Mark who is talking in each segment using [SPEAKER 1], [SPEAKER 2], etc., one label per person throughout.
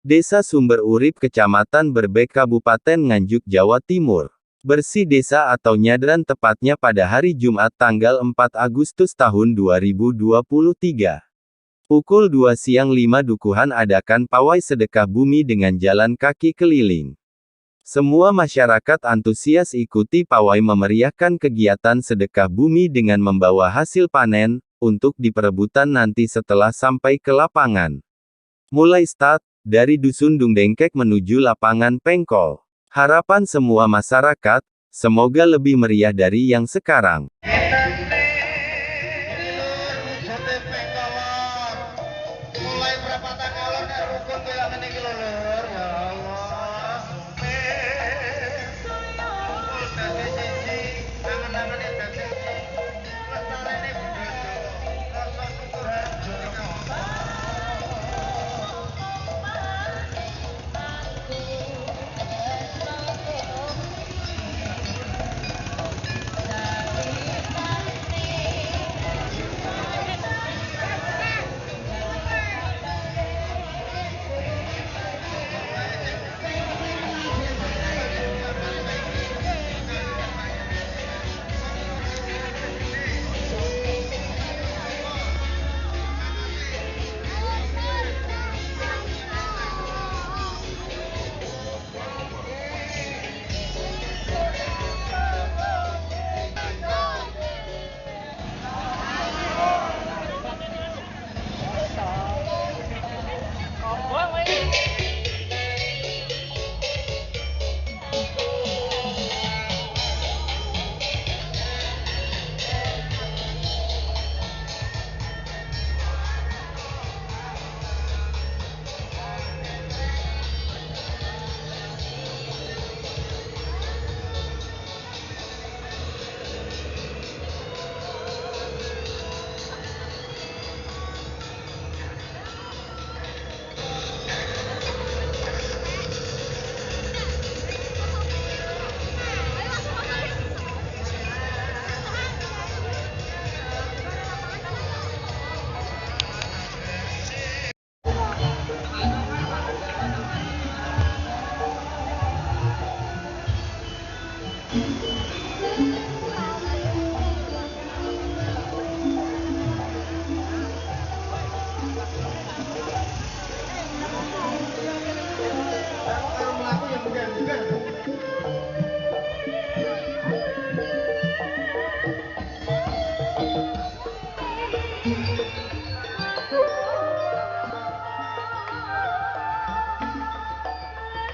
[SPEAKER 1] Desa Sumber Urip Kecamatan Berbek Kabupaten Nganjuk Jawa Timur. Bersih Desa atau Nyadran tepatnya pada hari Jumat tanggal 4 Agustus tahun 2023. Pukul 2 siang 5 dukuhan adakan pawai sedekah bumi dengan jalan kaki keliling. Semua masyarakat antusias ikuti pawai memeriahkan kegiatan sedekah bumi dengan membawa hasil panen, untuk diperebutan nanti setelah sampai ke lapangan. Mulai start, dari Dusun Dungdengkek menuju lapangan Pengkol. Harapan semua masyarakat, semoga lebih meriah dari yang sekarang.
[SPEAKER 2] Mulai berapa tanggal rukun bilangan ini lho, ya Allah.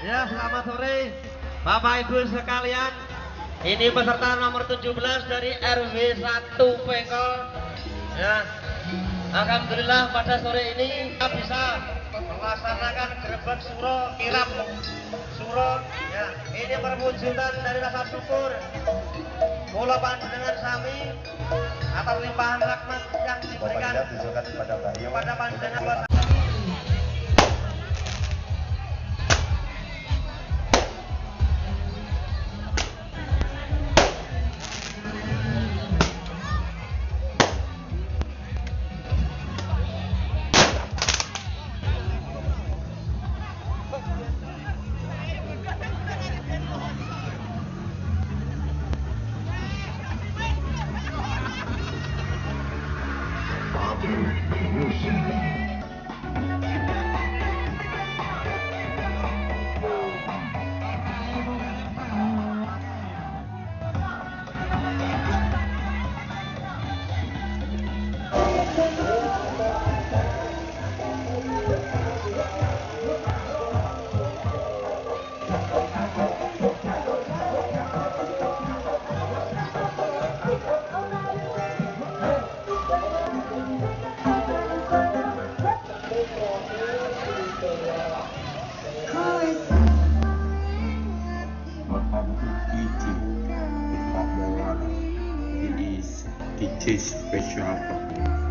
[SPEAKER 2] Ya, selamat sore Bapak Ibu sekalian. Ini peserta nomor 17 dari RW 1 Pengkol. Ya, alhamdulillah pada sore ini kita bisa melaksanakan grebek suro kirap suro. Ya, ini perwujudan dari rasa syukur. Mula panjenengan sami atas limpahan rahmat yang diberikan kepada panjenengan.
[SPEAKER 3] It is special.